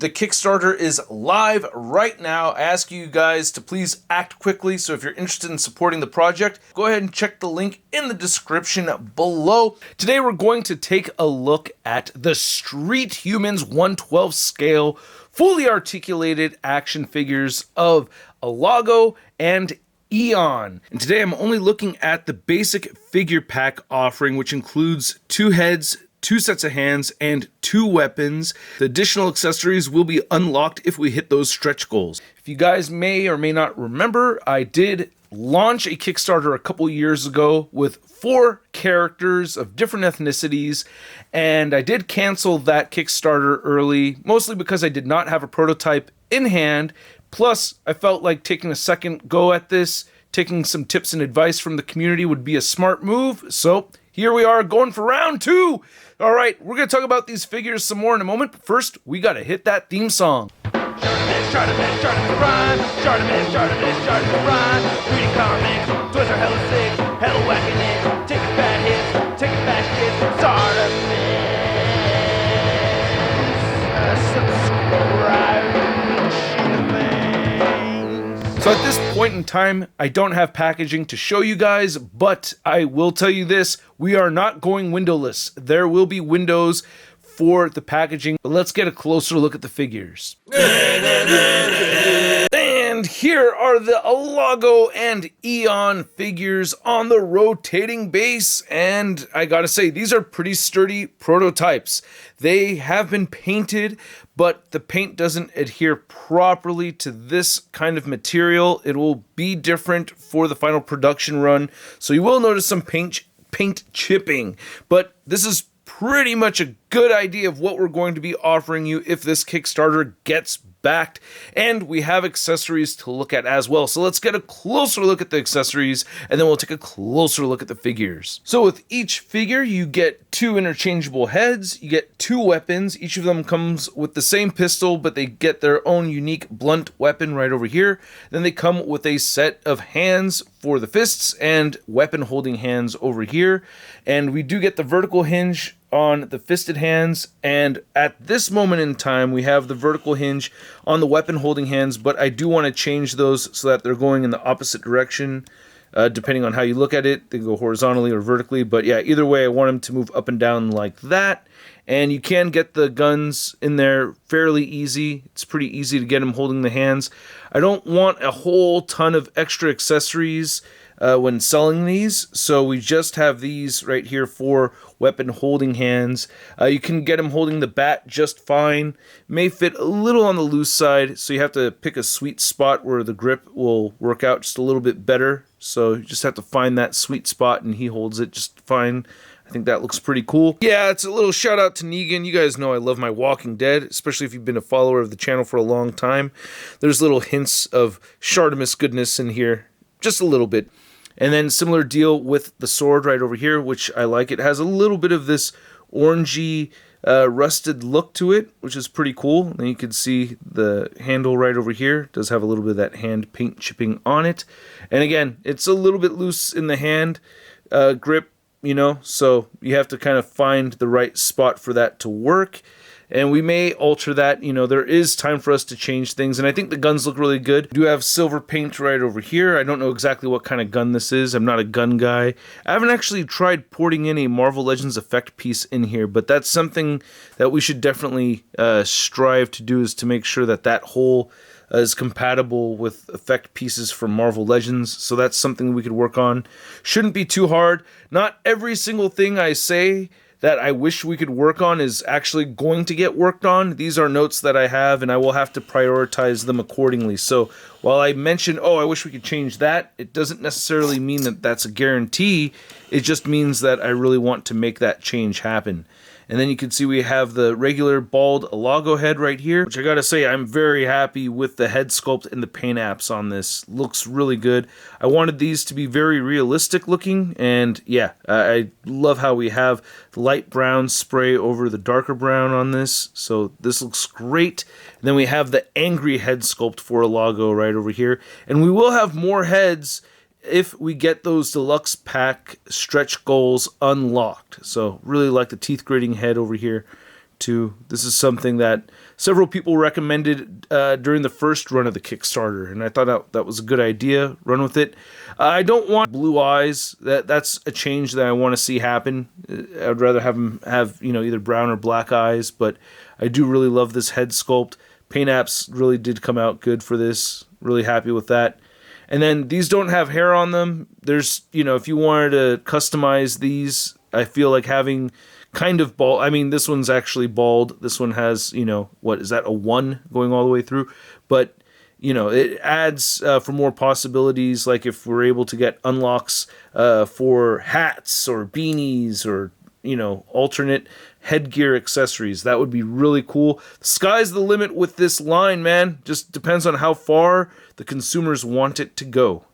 The Kickstarter is live right now. I ask you guys to please act quickly. So if you're interested in supporting the project, go ahead and check the link in the description below. Today we're going to take a look at the Street Humans 1/12 scale, fully articulated action figures of Elago and Eon. And today I'm only looking at the basic figure pack offering, which includes 2 heads, 2 sets of hands, and 2 weapons. The additional accessories will be unlocked if we hit those stretch goals. If you guys may or may not remember, I did launch a Kickstarter a couple years ago with 4 characters of different ethnicities, and I did cancel that Kickstarter early, mostly because I did not have a prototype in hand. Plus, I felt like taking a second go at this, taking some tips and advice from the community would be a smart move. So here we are going for round 2. All right, we're going to talk about these figures some more in a moment, but first, we got to hit that theme song. ShartimusPrime, ShartimusPrime, reading comics, toys are hella sick, hella whacking it, taking bad hits, taking bad shit, So at this point in time, I don't have packaging to show you guys, but I will tell you this, we are not going windowless. There will be windows for the packaging, but let's get a closer look at the figures. And here are the Elago and Eon figures on the rotating base, and I gotta say, these are pretty sturdy prototypes. They have been painted, but the paint doesn't adhere properly to this kind of material. It will be different for the final production run, so you will notice some paint chipping, but this is pretty much a good idea of what we're going to be offering you if this Kickstarter gets backed, and we have accessories to look at as well. So let's get a closer look at the accessories, and then we'll take a closer look at the figures. So with each figure, you get 2 interchangeable heads, you get 2 weapons. Each of them comes with the same pistol, but they get their own unique blunt weapon right over here. Then they come with a set of hands for the fists and weapon holding hands over here. And we do get the vertical hinge on the fisted hands, and at this moment in time we have the vertical hinge on the weapon holding hands, but I do want to change those so that they're going in the opposite direction. Depending on how you look at it, they go horizontally or vertically, but yeah, either way I want them to move up and down like that. And you can get the guns in there fairly easy. It's pretty easy to get them holding the hands. I don't want a whole ton of extra accessories when selling these, so we just have these right here for weapon holding hands. You can get them holding the bat just fine. May fit a little on the loose side, so you have to pick a sweet spot where the grip will work out just a little bit better. So you just have to find that sweet spot, and he holds it just fine. I think that looks pretty cool. Yeah, it's a little shout out to Negan. You guys know I love my Walking Dead, especially if you've been a follower of the channel for a long time. There's little hints of Shartimus goodness in here, just a little bit. And then similar deal with the sword right over here, which I like. It has a little bit of this orangey, rusted look to it, which is pretty cool. And then you can see the handle right over here. It does have a little bit of that hand paint chipping on it. And again, it's a little bit loose in the hand grip, you know, so you have to kind of find the right spot for that to work. And we may alter that, you know, there is time for us to change things, and I think the guns look really good. We do have silver paint right over here. I don't know exactly what kind of gun this is. I'm not a gun guy. I haven't actually tried porting in a Marvel Legends effect piece in here, but that's something that we should definitely strive to do, is to make sure that that hole is compatible with effect pieces from Marvel Legends, so that's something we could work on. Shouldn't be too hard. Not every single thing I say that I wish we could work on is actually going to get worked on. These are notes that I have, and I will have to prioritize them accordingly. So while I mention, oh, I wish we could change that, it doesn't necessarily mean that that's a guarantee. It just means that I really want to make that change happen. And then you can see we have the regular bald Elago head right here, which I gotta say, I'm very happy with the head sculpt and the paint apps on this. Looks really good. I wanted these to be very realistic looking, and yeah, I love how we have the light brown spray over the darker brown on this, so this looks great. And then we have the angry head sculpt for Elago right over here, and we will have more heads if we get those deluxe pack stretch goals unlocked. So really like the teeth grating head over here too. This is something that several people recommended during the first run of the Kickstarter, and I thought that was a good idea. Run with it. I don't want blue eyes. That's a change that I want to see happen. I'd rather have him have, you know, either brown or black eyes, but I do really love this head sculpt. Paint apps really did come out good for this. Really happy with that. And then these don't have hair on them. There's, you know, if you wanted to customize these, I feel like having kind of bald. I mean, this one's actually bald. This one has, you know, what is that, a 1 going all the way through? But, you know, it adds for more possibilities, like if we're able to get unlocks for hats or beanies or, you know, alternate headgear accessories. That would be really cool. The sky's the limit with this line, man. Just depends on how far the consumers want it to go.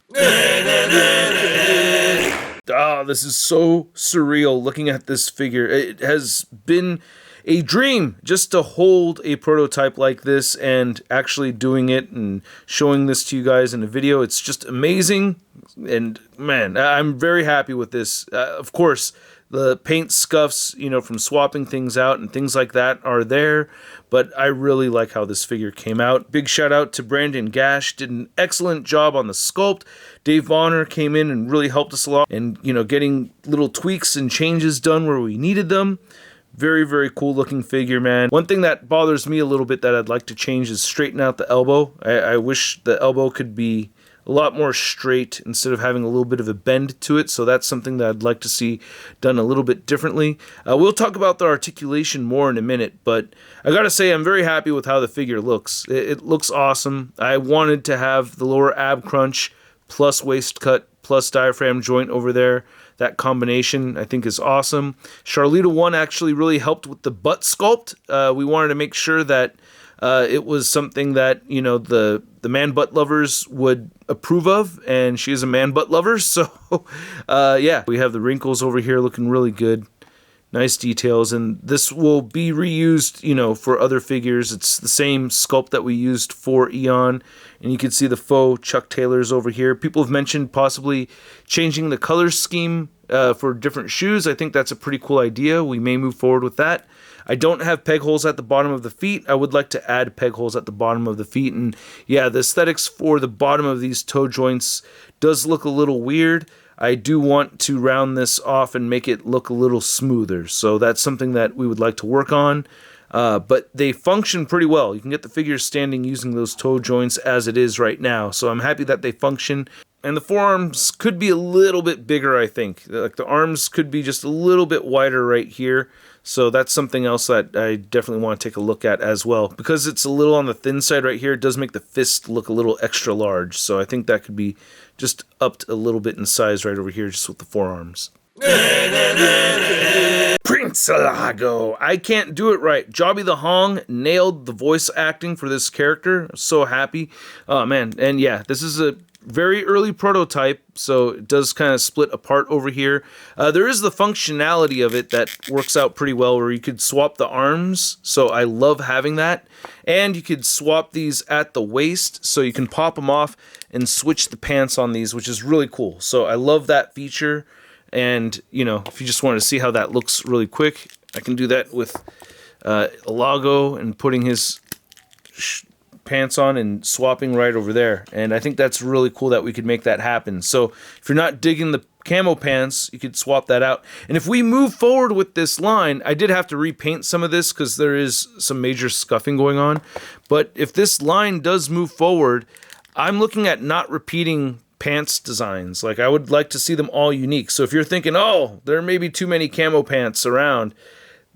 This is so surreal looking at this figure. It has been a dream just to hold a prototype like this and actually doing it and showing this to you guys in a video. It's just amazing. And man, I'm very happy with this. Of course, the paint scuffs, you know, from swapping things out and things like that are there, but I really like how this figure came out. Big shout out to Brandon Gash, did an excellent job on the sculpt. Dave Vonner came in and really helped us a lot, and, you know, getting little tweaks and changes done where we needed them. Very, very cool looking figure, man. One thing that bothers me a little bit that I'd like to change is straighten out the elbow. I wish the elbow could be a lot more straight instead of having a little bit of a bend to it. So that's something that I'd like to see done a little bit differently. We'll talk about the articulation more in a minute, but I gotta say I'm very happy with how the figure looks. It looks awesome. I wanted to have the lower ab crunch plus waist cut plus diaphragm joint over there. That combination I think is awesome. Charlita 1 actually really helped with the butt sculpt. We wanted to make sure that it was something that, you know, the man butt lovers would approve of, and she is a man butt lover, so yeah, we have the wrinkles over here looking really good. Nice details, and this will be reused, you know, for other figures. It's the same sculpt that we used for Eon, and you can see the faux Chuck Taylors over here. People have mentioned possibly changing the color scheme for different shoes. I think that's a pretty cool idea. We may move forward with that. I don't have peg holes at the bottom of the feet. I would like to add peg holes at the bottom of the feet, and yeah, the aesthetics for the bottom of these toe joints does look a little weird. I do want to round this off and make it look a little smoother, so that's something that we would like to work on. But they function pretty well. You can get the figure standing using those toe joints as it is right now, so I'm happy that they function. And the forearms could be a little bit bigger, I think. Like the arms could be just a little bit wider right here. So that's something else that I definitely want to take a look at as well. Because it's a little on the thin side right here, it does make the fist look a little extra large. So I think that could be just upped a little bit in size right over here just with the forearms. Prince Elago. I can't do it right. Jobby the Hong nailed the voice acting for this character. I'm so happy. Oh man, and yeah, this is a very early prototype, so it does kind of split apart over here. There is the functionality of it that works out pretty well where you could swap the arms, so I love having that. And you could swap these at the waist, so you can pop them off and switch the pants on these, which is really cool. So I love that feature. And, you know, if you just want to see how that looks really quick, I can do that with Elago and putting his pants on and swapping right over there. And I think that's really cool that we could make that happen. So if you're not digging the camo pants, you could swap that out. And if we move forward with this line, I did have to repaint some of this because there is some major scuffing going on. But if this line does move forward, I'm looking at not repeating pants designs. Like, I would like to see them all unique. So if you're thinking, oh, there may be too many camo pants around,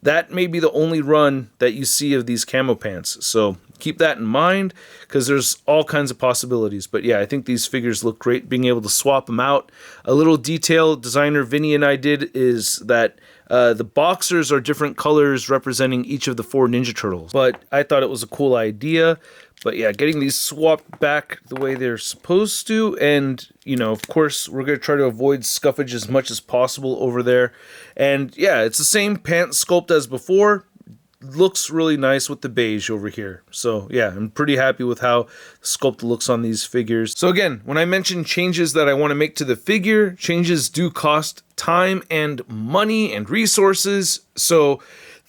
that may be the only run that you see of these camo pants. So keep that in mind because there's all kinds of possibilities. But yeah, I think these figures look great being able to swap them out. A little detail designer Vinny and I did is that the boxers are different colors representing each of the 4 Ninja Turtles. But I thought it was a cool idea. But yeah, getting these swapped back the way they're supposed to, and, you know, of course, we're going to try to avoid scuffage as much as possible over there. And yeah, it's the same pant sculpt as before. Looks really nice with the beige over here. So yeah, I'm pretty happy with how the sculpt looks on these figures. So again, when I mention changes that I want to make to the figure, changes do cost time and money and resources. So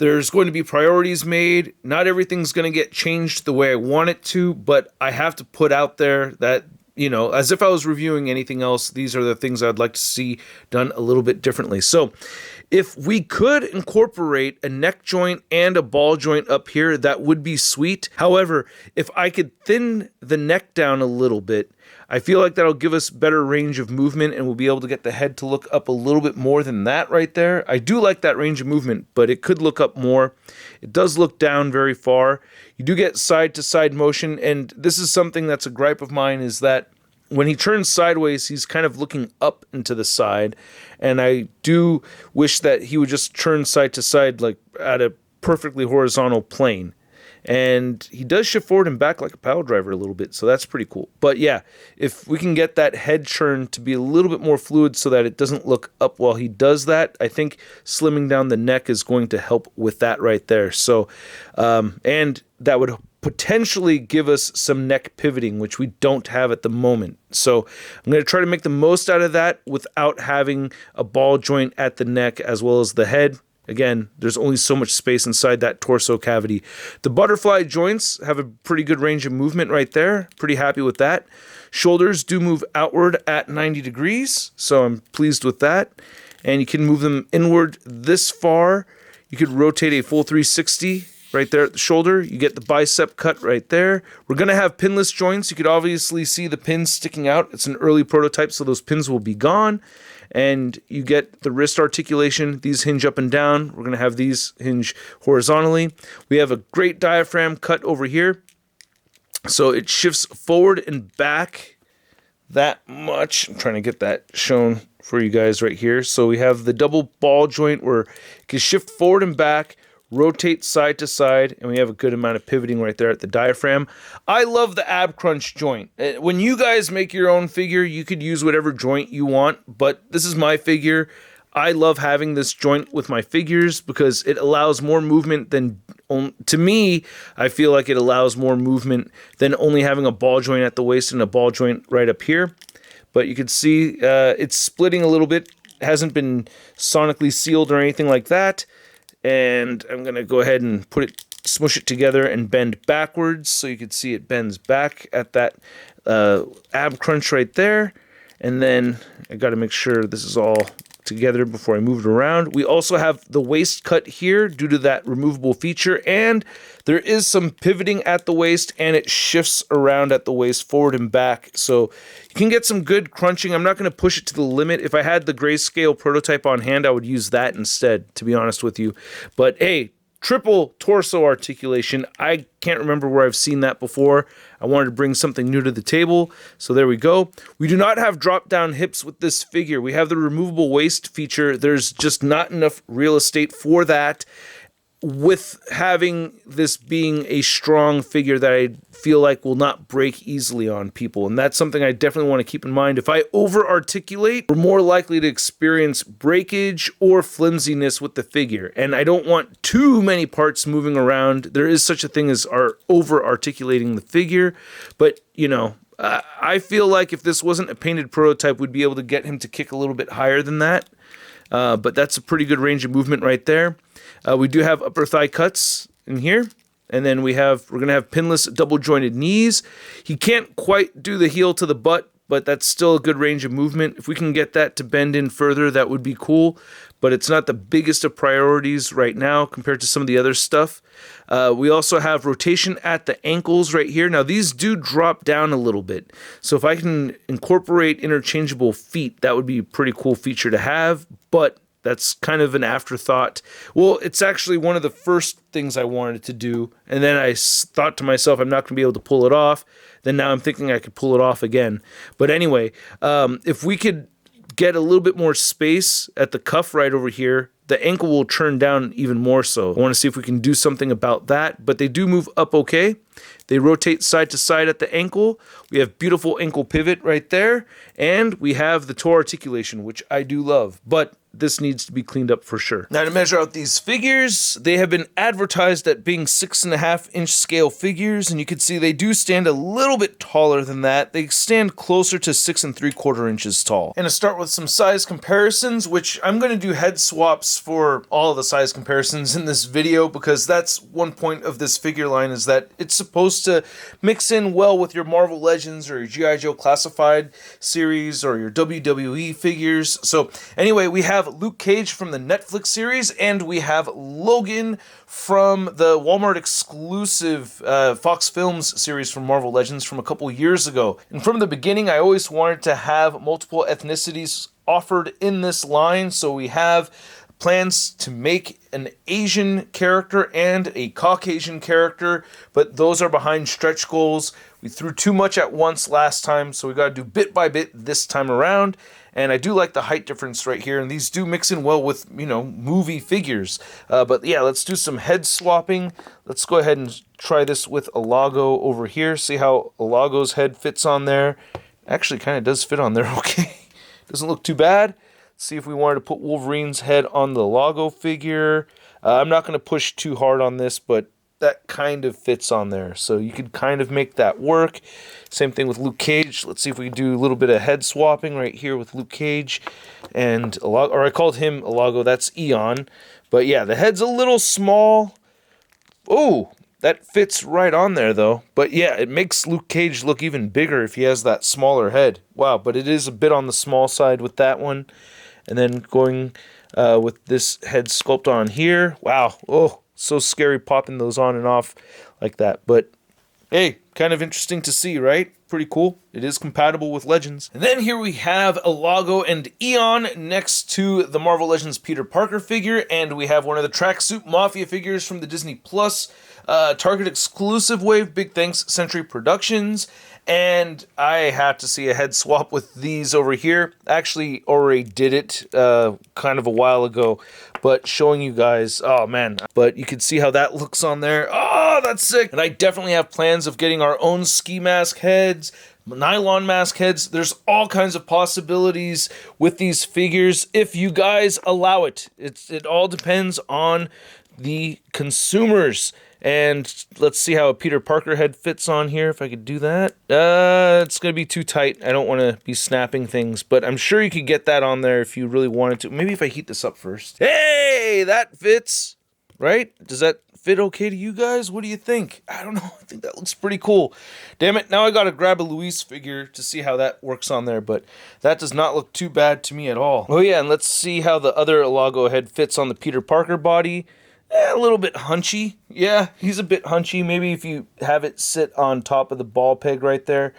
There's going to be priorities made. Not everything's going to get changed the way I want it to, but I have to put out there that, you know, as if I was reviewing anything else, these are the things I'd like to see done a little bit differently. So if we could incorporate a neck joint and a ball joint up here, that would be sweet. However, if I could thin the neck down a little bit, I feel like that'll give us better range of movement, and we'll be able to get the head to look up a little bit more than that right there. I do like that range of movement, but it could look up more. It does look down very far. You do get side-to-side motion, and this is something that's a gripe of mine, is that when he turns sideways, he's kind of looking up into the side, and I do wish that he would just turn side to side, like at a perfectly horizontal plane. And he does shift forward and back like a pile driver a little bit, so that's pretty cool. But yeah, if we can get that head turn to be a little bit more fluid so that it doesn't look up while he does that, I think slimming down the neck is going to help with that right there. So, and that would potentially give us some neck pivoting, which we don't have at the moment. So I'm going to try to make the most out of that without having a ball joint at the neck as well as the head. Again, there's only so much space inside that torso cavity. The butterfly joints have a pretty good range of movement right there. Pretty happy with that. Shoulders do move outward at 90 degrees, so I'm pleased with that. And you can move them inward this far. You could rotate a full 360 right there at the shoulder. You get the bicep cut right there. We're going to have pinless joints. You could obviously see the pins sticking out. It's an early prototype, so those pins will be gone. And you get the wrist articulation. These hinge up and down. We're going to have these hinge horizontally. We have a great diaphragm cut over here. So it shifts forward and back that much. I'm trying to get that shown for you guys right here. So we have the double ball joint where it can shift forward and back, rotate side to side, and we have a good amount of pivoting right there at the diaphragm. I love the ab crunch joint. When you guys make your own figure, you could use whatever joint you want, but this is my figure. I love having this joint with my figures because it allows more movement than, to me, I feel like it allows more movement than only having a ball joint at the waist and a ball joint right up here. But you can see it's splitting a little bit. It hasn't been sonically sealed or anything like that. And I'm going to go ahead and smush it together and bend backwards so you can see it bends back at that ab crunch right there. And then I got to make sure this is all together before I move it around. We also have the waist cut here due to that removable feature, and there is some pivoting at the waist, and it shifts around at the waist forward and back, so you can get some good crunching. I'm not going to push it to the limit. If I had the grayscale prototype on hand, I would use that instead, to be honest with you. But hey, triple torso articulation. I can't remember where I've seen that before. I wanted to bring something new to the table, so there we go. We do not have drop-down hips with this figure. We have the removable waist feature. There's just not enough real estate for that. With having this being a strong figure that I feel like will not break easily on people. And that's something I definitely want to keep in mind. If I over-articulate, we're more likely to experience breakage or flimsiness with the figure. And I don't want too many parts moving around. There is such a thing as over-articulating the figure. But, you know, I feel like if this wasn't a painted prototype, we'd be able to get him to kick a little bit higher than that. But that's a pretty good range of movement right there. We do have upper thigh cuts in here. And then we're going to have pinless double jointed knees. He can't quite do the heel to the butt, but that's still a good range of movement. If we can get that to bend in further, that would be cool. But it's not the biggest of priorities right now compared to some of the other stuff. We also have rotation at the ankles right here. Now, these do drop down a little bit. So if I can incorporate interchangeable feet, that would be a pretty cool feature to have. But that's kind of an afterthought. Well, it's actually one of the first things I wanted to do. And then I thought to myself, I'm not going to be able to pull it off. Then now I'm thinking I could pull it off again. But anyway, if we could get a little bit more space at the cuff right over here, the ankle will turn down even more so. I want to see if we can do something about that. But they do move up okay. They rotate side to side at the ankle. We have beautiful ankle pivot right there. And we have the toe articulation, which I do love. But this needs to be cleaned up for sure. Now to measure out these figures, they have been advertised at being 6.5-inch scale figures, and you can see they do stand a little bit taller than that. They stand closer to 6 3/4 inches tall. And to start with some size comparisons, which I'm going to do head swaps for all of the size comparisons in this video, because that's one point of this figure line, is that it's supposed to mix in well with your Marvel Legends or your G.I. Joe Classified series or your WWE figures. So anyway, we have Luke Cage from the Netflix series, and we have Logan from the Walmart exclusive Fox Films series from Marvel Legends from a couple years ago. And from the beginning, I always wanted to have multiple ethnicities offered in this line, so we have plans to make an Asian character and a Caucasian character, but those are behind stretch goals. We threw too much at once last time, so we got to do bit by bit this time around. And I do like the height difference right here, and these do mix in well with, you know, movie figures. But yeah, let's do some head swapping. Let's go ahead and try this with Elago over here. See how Elago's head fits on there. Actually, kind of does fit on there okay. Doesn't look too bad. See if we wanted to put Wolverine's head on the Elago figure. I'm not going to push too hard on this, but that kind of fits on there. So you could kind of make that work. Same thing with Luke Cage. Let's see if we can do a little bit of head swapping right here with Luke Cage and Elago. Or I called him Elago, that's Eon. But yeah, the head's a little small. Oh, that fits right on there though. But yeah, it makes Luke Cage look even bigger if he has that smaller head. Wow, but it is a bit on the small side with that one. And then going with this head sculpt on here. Wow. Oh, so scary popping those on and off like that. But hey, kind of interesting to see, right? Pretty cool. It is compatible with Legends. And then here we have Elago and Eon next to the Marvel Legends Peter Parker figure. And we have one of the Tracksuit Mafia figures from the Disney Plus Target exclusive wave. Big thanks, Century Productions. And I had to see a head swap with these over here. Actually, already did it kind of a while ago, but showing you guys, oh man. But you can see how that looks on there. Oh, that's sick. And I definitely have plans of getting our own ski mask heads, nylon mask heads. There's all kinds of possibilities with these figures if you guys allow it. It all depends on the consumers. And let's see how a Peter Parker head fits on here, if I could do that. It's going to be too tight. I don't want to be snapping things, but I'm sure you could get that on there if you really wanted to. Maybe if I heat this up first. Hey, that fits, right? Does that fit okay to you guys? What do you think? I don't know. I think that looks pretty cool. Damn it, now I got to grab a Luis figure to see how that works on there, but that does not look too bad to me at all. Oh yeah, and let's see how the other Elago head fits on the Peter Parker body. A little bit hunchy. Yeah, he's a bit hunchy. Maybe if you have it sit on top of the ball peg right there,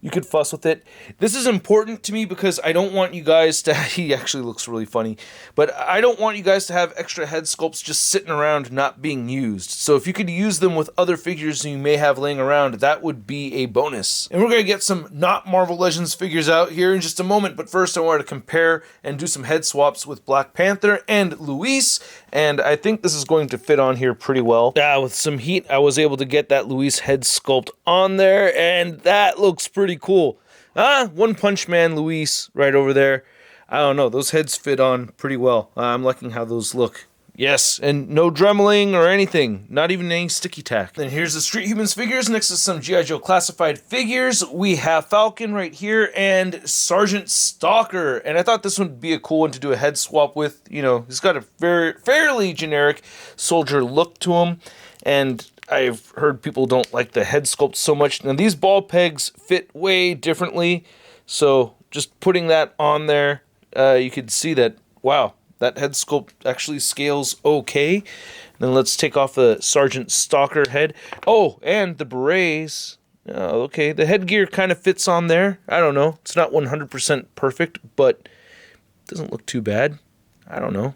you could fuss with it. This is important to me because I don't want you guys to... He actually looks really funny. But I don't want you guys to have extra head sculpts just sitting around not being used. So if you could use them with other figures you may have laying around, that would be a bonus. And we're going to get some not Marvel Legends figures out here in just a moment. But first I wanted to compare and do some head swaps with Black Panther and Luis. And I think this is going to fit on here pretty well. With some heat, I was able to get that Luis head sculpt on there. And that looks pretty cool. One Punch Man Luis right over there. I don't know, those heads fit on pretty well. I'm liking how those look. Yes, and no dremeling or anything, not even any sticky tack. Then here's the Street Humans figures next to some G.I. Joe Classified figures. We have Falcon right here and Sergeant Stalker. And I thought this would be a cool one to do a head swap with. You know, he's got a fairly generic soldier look to him. And I've heard people don't like the head sculpt so much. Now these ball pegs fit way differently, so just putting that on there, you could see that, wow, that head sculpt actually scales okay. Then let's take off the Sergeant Stalker head. Oh, and the berets. Okay, the headgear kind of fits on there. I don't know. It's not 100% perfect, but it doesn't look too bad. I don't know.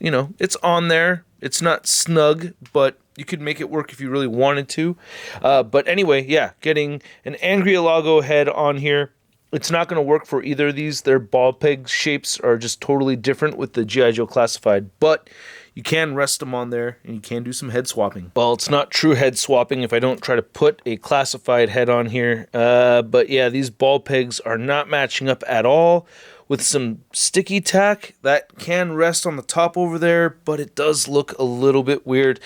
You know, it's on there. It's not snug, but you could make it work if you really wanted to. But anyway, yeah, getting an Angry Elago head on here. It's not going to work for either of these. Their ball peg shapes are just totally different with the G.I. Joe Classified. But you can rest them on there, and you can do some head swapping. Well, it's not true head swapping if I don't try to put a Classified head on here. But yeah, these ball pegs are not matching up at all with some sticky tack that can rest on the top over there, but it does look a little bit weird.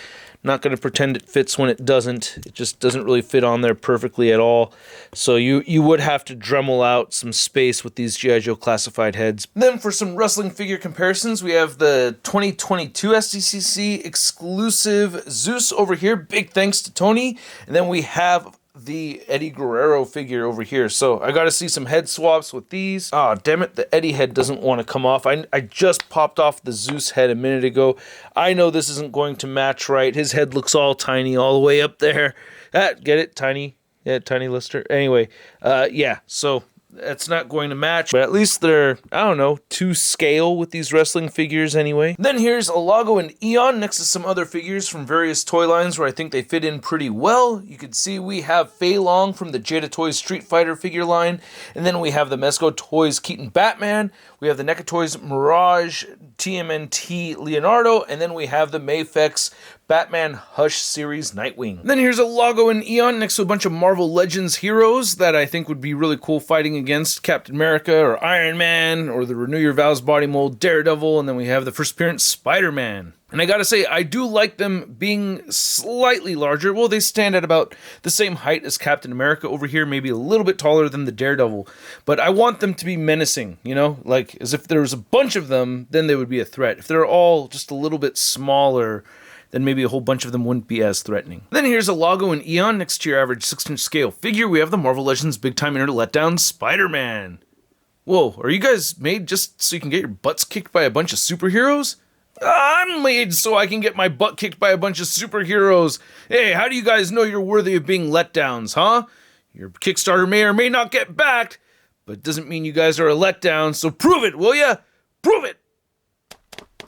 Not going to pretend it fits when it doesn't. It just doesn't really fit on there perfectly at all. So you would have to Dremel out some space with these G.I. Joe classified heads. Then for some wrestling figure comparisons, we have the 2022 SDCC exclusive Zeus over here. Big thanks to Tony. And then we have the Eddie Guerrero figure over here. So I got to see some head swaps with these. Oh, damn it. The Eddie head doesn't want to come off. I just popped off the Zeus head a minute ago. I know this isn't going to match right. His head looks all tiny all the way up there. Get it? Tiny. Yeah, tiny Lister. Anyway, yeah. So that's not going to match, but at least they're, I don't know, to scale with these wrestling figures anyway. Then here's Elago and Eon next to some other figures from various toy lines where I think they fit in pretty well. You can see we have Fei Long from the Jada Toys Street Fighter figure line, and then we have the Mezco Toys Keaton Batman, we have the NECA Toys Mirage TMNT Leonardo, and then we have the Mafex Batman Hush series Nightwing. Then here's Elago and Eon next to a bunch of Marvel Legends heroes that I think would be really cool fighting against Captain America or Iron Man or the Renew Your Vows body mold Daredevil, and then we have the first appearance Spider-Man. And I gotta say, I do like them being slightly larger. Well, they stand at about the same height as Captain America over here, maybe a little bit taller than the Daredevil. But I want them to be menacing, you know? Like, as if there was a bunch of them, then they would be a threat. If they're all just a little bit smaller, then maybe a whole bunch of them wouldn't be as threatening. Then here's Elago and Eon next to your average 6-inch scale figure. We have the Marvel Legends Big Time Internet Letdown Spider-Man. Whoa, are you guys made just so you can get your butts kicked by a bunch of superheroes? I'm made so I can get my butt kicked by a bunch of superheroes. Hey, how do you guys know you're worthy of being letdowns, huh? Your Kickstarter may or may not get backed, but it doesn't mean you guys are a letdown, so prove it, will ya? Prove it!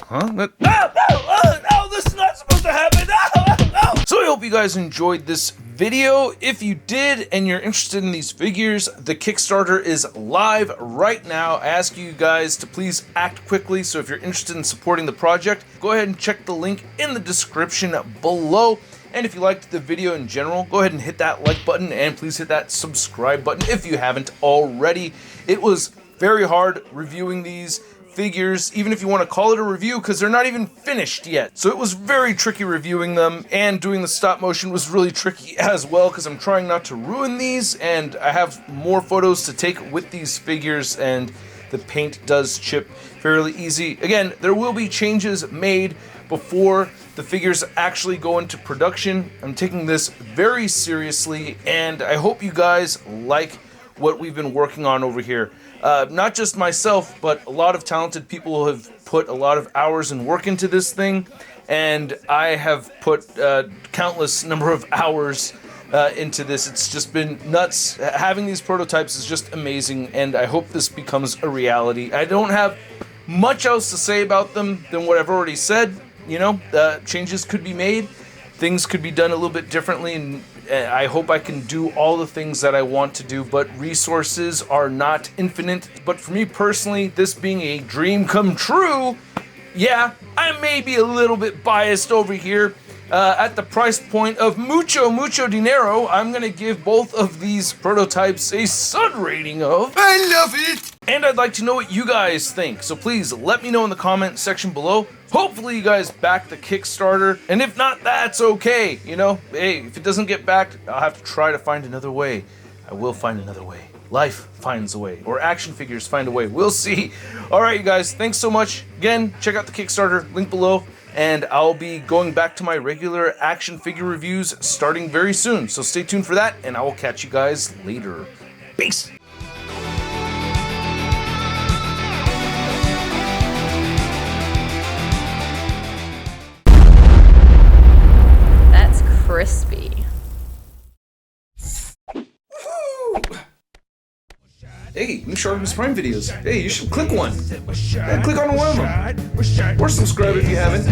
Huh? No, this is not supposed to happen! No! So I hope you guys enjoyed this video. If you did and you're interested in these figures, the Kickstarter is live right now. I ask you guys to please act quickly, so if you're interested in supporting the project, go ahead and check the link in the description below. And if you liked the video in general, go ahead and hit that like button and please hit that subscribe button if you haven't already. It was very hard reviewing these figures, even if you want to call it a review, because they're not even finished yet. So it was very tricky reviewing them, and doing the stop motion was really tricky as well, because I'm trying not to ruin these, and I have more photos to take with these figures, and the paint does chip fairly easy. Again, there will be changes made before the figures actually go into production. I'm taking this very seriously, and I hope you guys like what we've been working on over here. Not just myself, but a lot of talented people have put a lot of hours and work into this thing, and I have put countless number of hours into this. It's just been nuts. Having these prototypes is just amazing, and I hope this becomes a reality. I don't have much else to say about them than what I've already said. You know, changes could be made, things could be done a little bit differently, and I hope I can do all the things that I want to do, but resources are not infinite. But for me personally, this being a dream come true, yeah, I may be a little bit biased over here. At the price point of mucho dinero, I'm gonna give both of these prototypes a Sun rating of I love it! And I'd like to know what you guys think, so please let me know in the comment section below. Hopefully you guys back the Kickstarter, and if not, that's okay, you know? Hey, if it doesn't get backed, I'll have to try to find another way. I will find another way. Life finds a way, or action figures find a way. We'll see. All right, you guys, thanks so much. Again, check out the Kickstarter, link below, and I'll be going back to my regular action figure reviews starting very soon. So stay tuned for that, and I will catch you guys later. Peace. That's crispy. Hey, new ShartimusPrime videos. Hey, you should click one. Yeah, click on one of them. Or subscribe if you haven't.